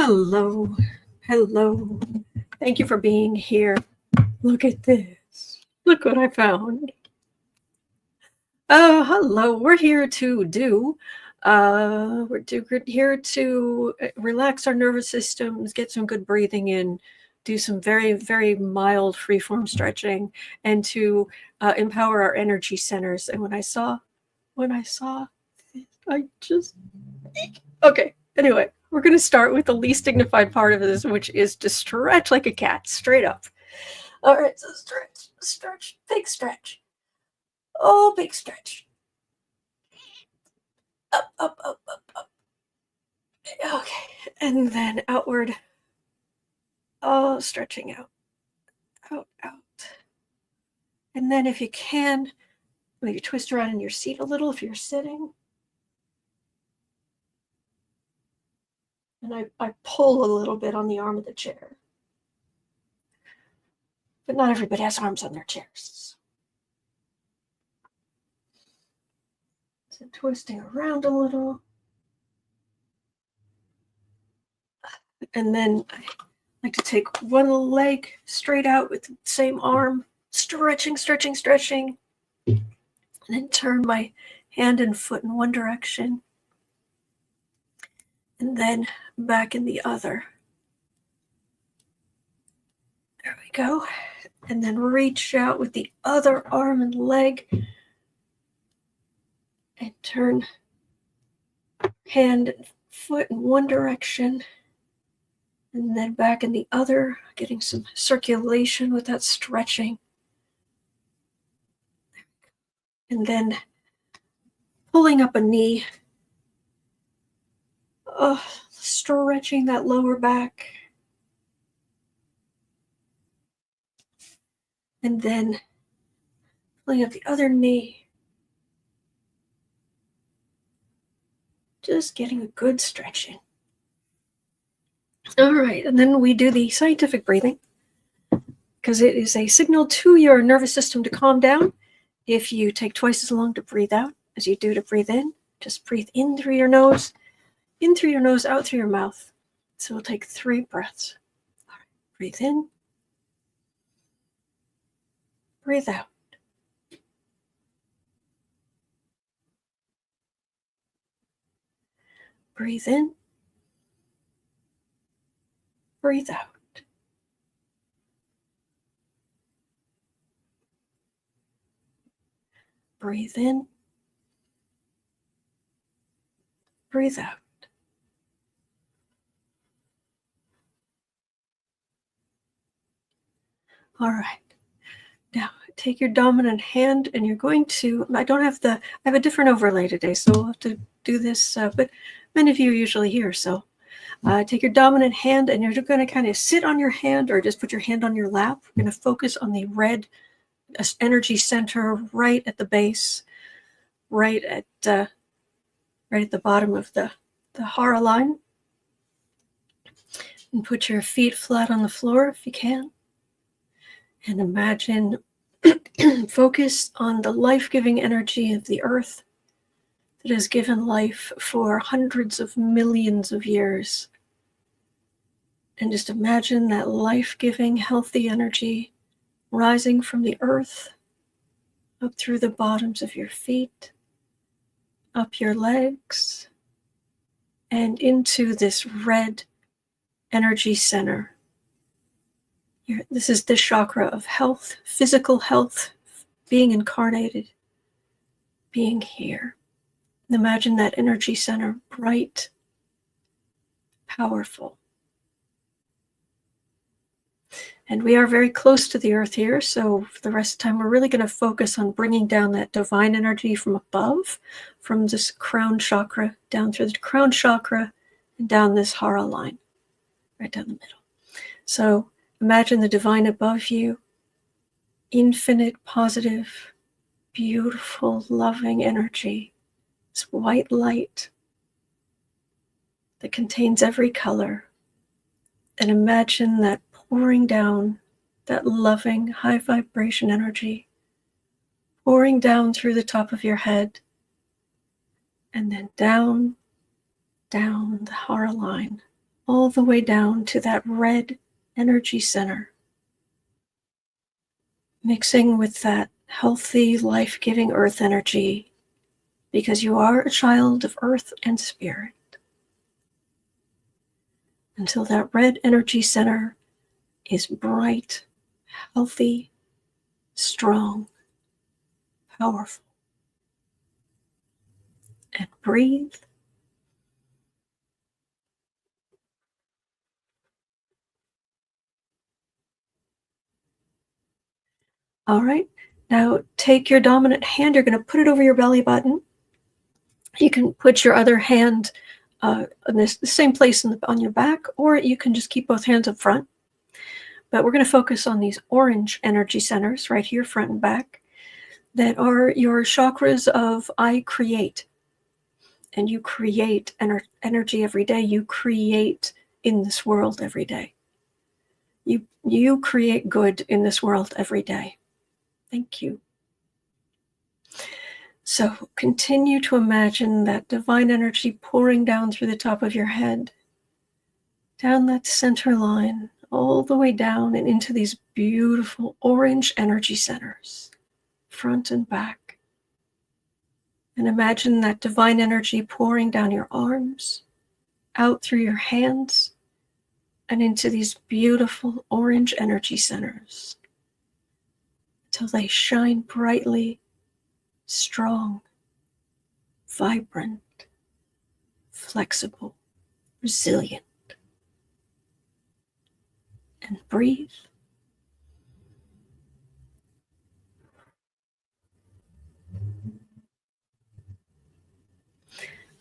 Hello. Hello. Thank you for being here. Look at this. Look what I found. Oh, hello. We're here to here to relax our nervous systems, get some good breathing in, do some very, very mild freeform stretching, and to empower our energy centers. And when I saw this, I just okay. Anyway, we're going to start with the least dignified part of this, which is to stretch like a cat, straight up. All right, so stretch, big stretch. Oh, big stretch. Up, up, up, up, up. Okay, and then outward. Oh, stretching out, out, out. And then if you can, maybe twist around in your seat a little if you're sitting. And I pull a little bit on the arm of the chair. But not everybody has arms on their chairs. So twisting around a little. And then I like to take one leg straight out with the same arm, stretching, stretching, stretching. And then turn my hand and foot in one direction. And then back in the other. There we go. And then reach out with the other arm and leg. And turn hand and foot in one direction. And then back in the other, getting some circulation with that stretching. And then pulling up a knee. Oh, stretching that lower back. And then pulling up the other knee. Just getting a good stretch in. All right, and then we do the scientific breathing because it is a signal to your nervous system to calm down. If you take twice as long to breathe out as you do to breathe in, just breathe in through your nose, out through your mouth. So we'll take 3 breaths. All right, breathe in, breathe out. Breathe in, breathe out. Breathe in, breathe out. All right. Now take your dominant hand and you're going to, I have a different overlay today, so we'll have to do this, but many of you are usually here, so take your dominant hand and you're going to kind of sit on your hand or just put your hand on your lap. We're going to focus on the red energy center right at the base, right at the bottom of the hara line. And put your feet flat on the floor if you can. And imagine, focus on the life-giving energy of the earth that has given life for hundreds of millions of years. And just imagine that life-giving, healthy energy rising from the earth up through the bottoms of your feet, up your legs, and into this red energy center. This is the chakra of health, physical health, being incarnated, being here. And imagine that energy center bright, powerful. And we are very close to the earth here, so for the rest of the time, we're really going to focus on bringing down that divine energy from above, from this crown chakra, down through the crown chakra, and down this hara line, right down the middle. So imagine the divine above you, infinite, positive, beautiful, loving energy, this white light that contains every color. And imagine that pouring down, that loving, high vibration energy, pouring down through the top of your head, and then down the hara line, all the way down to that red energy center, mixing with that healthy, life-giving earth energy, because you are a child of earth and spirit, until that red energy center is bright, healthy, strong, powerful. And breathe. All right. Now take your dominant hand. You're going to put it over your belly button. You can put your other hand in the same place on your back, or you can just keep both hands up front. But we're going to focus on these orange energy centers right here, front and back, that are your chakras of I create. And you create energy every day. You create in this world every day. You create good in this world every day. Thank you. So continue to imagine that divine energy pouring down through the top of your head, down that center line, all the way down and into these beautiful orange energy centers, front and back. And imagine that divine energy pouring down your arms, out through your hands, and into these beautiful orange energy centers, until they shine brightly, strong, vibrant, flexible, resilient. And breathe.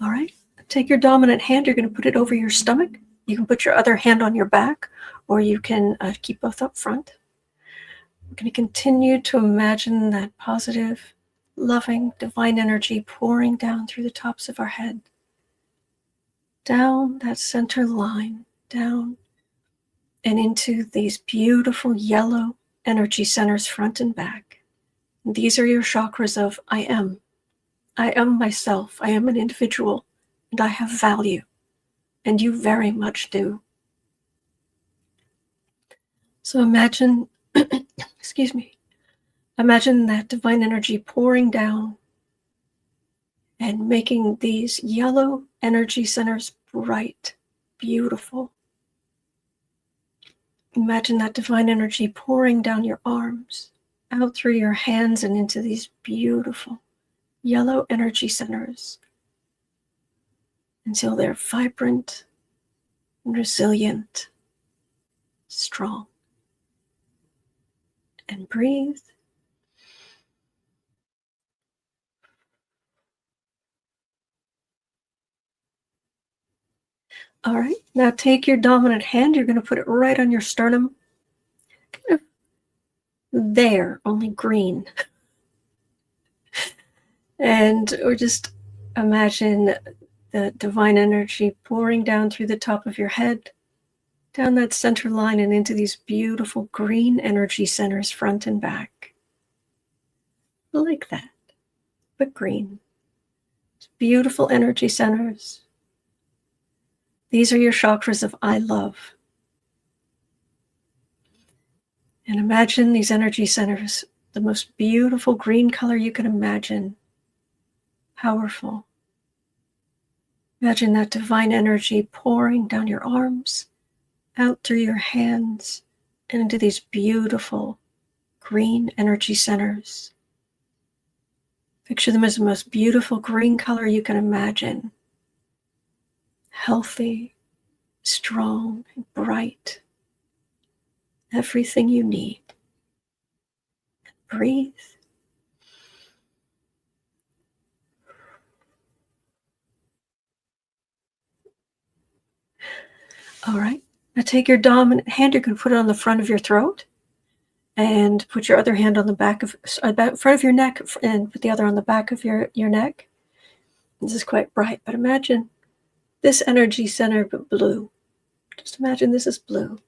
All right. Take your dominant hand. You're going to put it over your stomach. You can put your other hand on your back, or you can keep both up front. We're going to continue to imagine that positive, loving, divine energy pouring down through the tops of our head, down that center line, down and into these beautiful yellow energy centers, front and back. And these are your chakras of I am. I am myself. I am an individual, and I have value. And you very much do. So imagine, excuse me, imagine that divine energy pouring down and making these yellow energy centers bright, beautiful. Imagine that divine energy pouring down your arms, out through your hands and into these beautiful yellow energy centers, until they're vibrant, resilient, strong. And breathe. All right, now take your dominant hand. You're going to put it right on your sternum. Kind of there, only green. And or just imagine the divine energy pouring down through the top of your head, down that center line and into these beautiful green energy centers, front and back. Like that, but green. Beautiful energy centers. These are your chakras of I love. And imagine these energy centers, the most beautiful green color you can imagine. Powerful. Imagine that divine energy pouring down your arms, out through your hands, and into these beautiful green energy centers. Picture them as the most beautiful green color you can imagine. Healthy, strong, bright. Everything you need. Breathe. All right. Now take your dominant hand. You're going to put it on the front of your throat, and put your other hand on the back of front of your neck, and put the other on the back of your neck. This is quite bright, but imagine this energy center, but blue. Just imagine this is blue.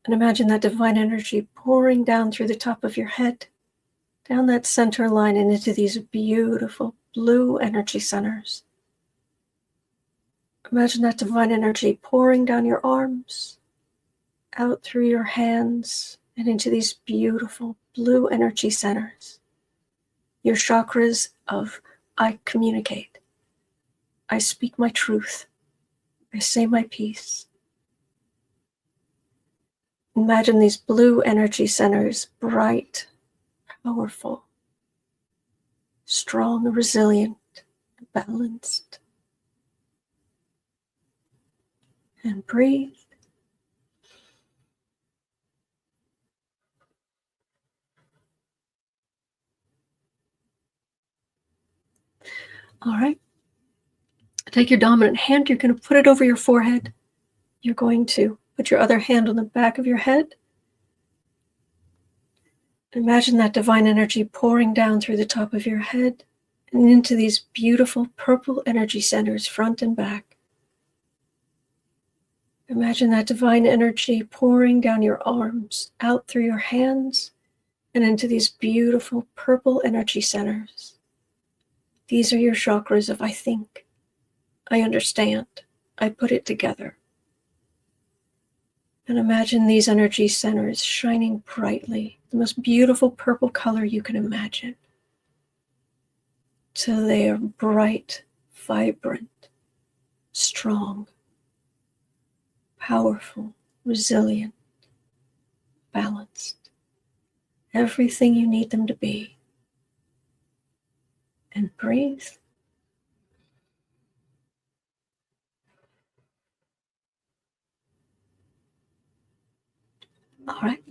And imagine that divine energy pouring down through the top of your head, down that center line and into these beautiful blue energy centers. Imagine that divine energy pouring down your arms, out through your hands, and into these beautiful blue energy centers. Your chakras of I communicate, I speak my truth, I say my piece. Imagine these blue energy centers, bright, powerful, strong, resilient, balanced. And breathe. All right. Take your dominant hand. You're going to put it over your forehead. You're going to put your other hand on the back of your head. Imagine that divine energy pouring down through the top of your head and into these beautiful purple energy centers, front and back. Imagine that divine energy pouring down your arms, out through your hands, and into these beautiful purple energy centers. These are your chakras of I think, I understand, I put it together. And imagine these energy centers shining brightly, the most beautiful purple color you can imagine. So they are bright, vibrant, strong, powerful, resilient, balanced. Everything you need them to be. And breathe. All right.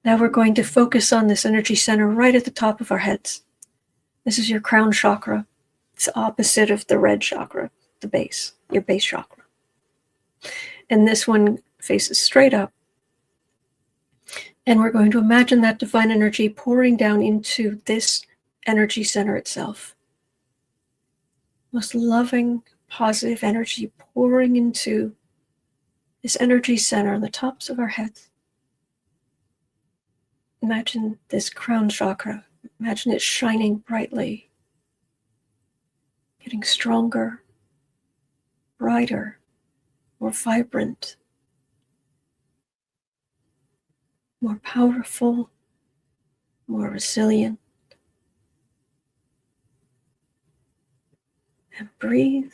Now we're going to focus on this energy center right at the top of our heads. This is your crown chakra. It's opposite of the red chakra, the base, your base chakra. And this one faces straight up. And we're going to imagine that divine energy pouring down into this energy center itself. Most loving, positive energy pouring into this energy center on the tops of our heads. Imagine this crown chakra. Imagine it shining brightly, getting stronger, brighter, more vibrant, more powerful, more resilient. And breathe.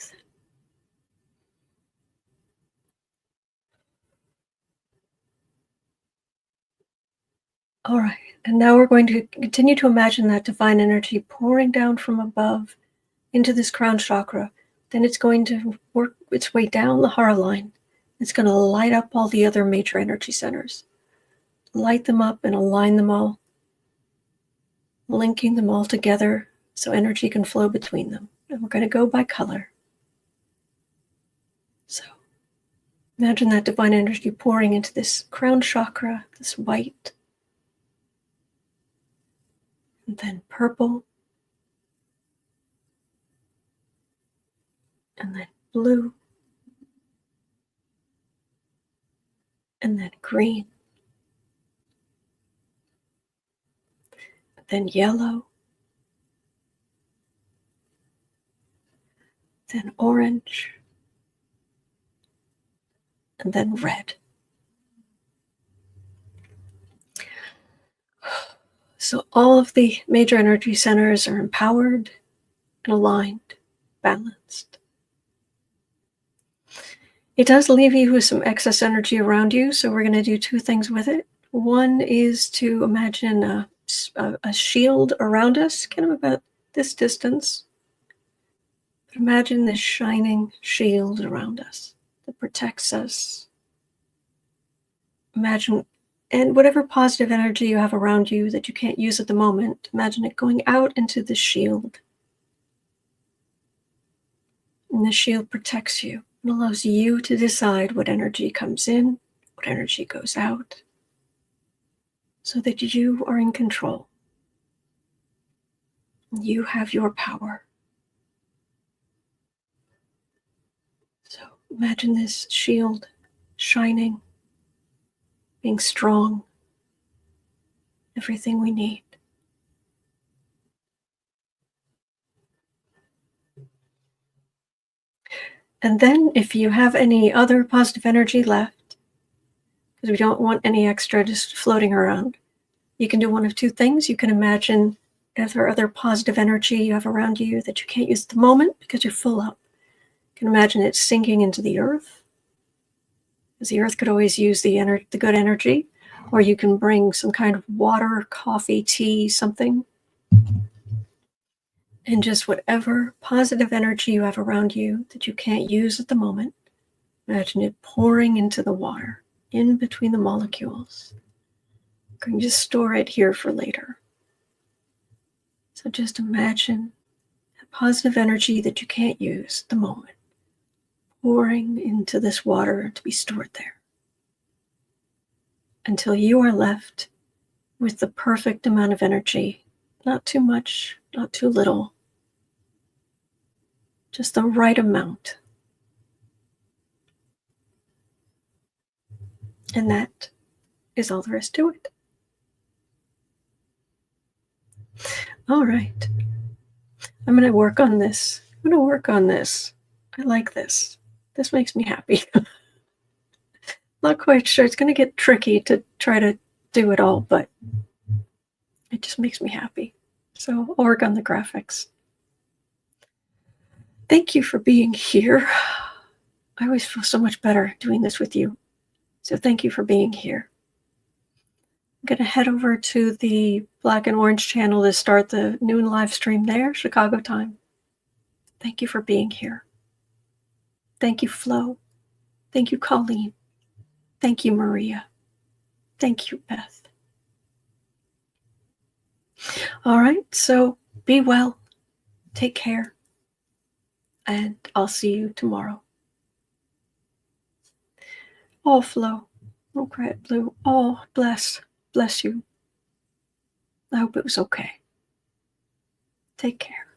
All right, and now we're going to continue to imagine that divine energy pouring down from above into this crown chakra. Then it's going to work its way down the heart line. It's going to light up all the other major energy centers. Light them up and align them all, linking them all together so energy can flow between them. And we're going to go by color. So imagine that divine energy pouring into this crown chakra, this white, and then purple, and then blue, and then green, then yellow, then orange, and then red. So all of the major energy centers are empowered and aligned, balanced. It does leave you with some excess energy around you, so we're going to do two things with it. One is to imagine a shield around us, kind of about this distance. But imagine this shining shield around us that protects us. Imagine, and whatever positive energy you have around you that you can't use at the moment, imagine it going out into the shield. And the shield protects you and allows you to decide what energy comes in, what energy goes out, so that you are in control. You have your power. So imagine this shield shining, being strong, everything we need. And then if you have any other positive energy left, because we don't want any extra just floating around, you can do one of two things. You can imagine if there are other positive energy you have around you that you can't use at the moment because you're full up. You can imagine it sinking into the earth, because the earth could always use the good energy. Or you can bring some kind of water, coffee, tea, something. And just whatever positive energy you have around you that you can't use at the moment, imagine it pouring into the water, in between the molecules. You can just store it here for later. So just imagine that positive energy that you can't use at the moment, pouring into this water to be stored there, until you are left with the perfect amount of energy, not too much, not too little, just the right amount. And that is all there is to it. All right. I'm going to work on this. I like this. This makes me happy. Not quite sure. It's going to get tricky to try to do it all, but it just makes me happy. So I'll work on the graphics. Thank you for being here. I always feel so much better doing this with you. So thank you for being here. I'm going to head over to the Black and Orange channel to start the noon live stream there, Chicago time. Thank you for being here. Thank you, Flo. Thank you, Colleen. Thank you, Maria. Thank you, Beth. All right, so be well. Take care. And I'll see you tomorrow. Oh, Flo. Oh, cry blue. Oh, bless you. I hope it was okay. Take care.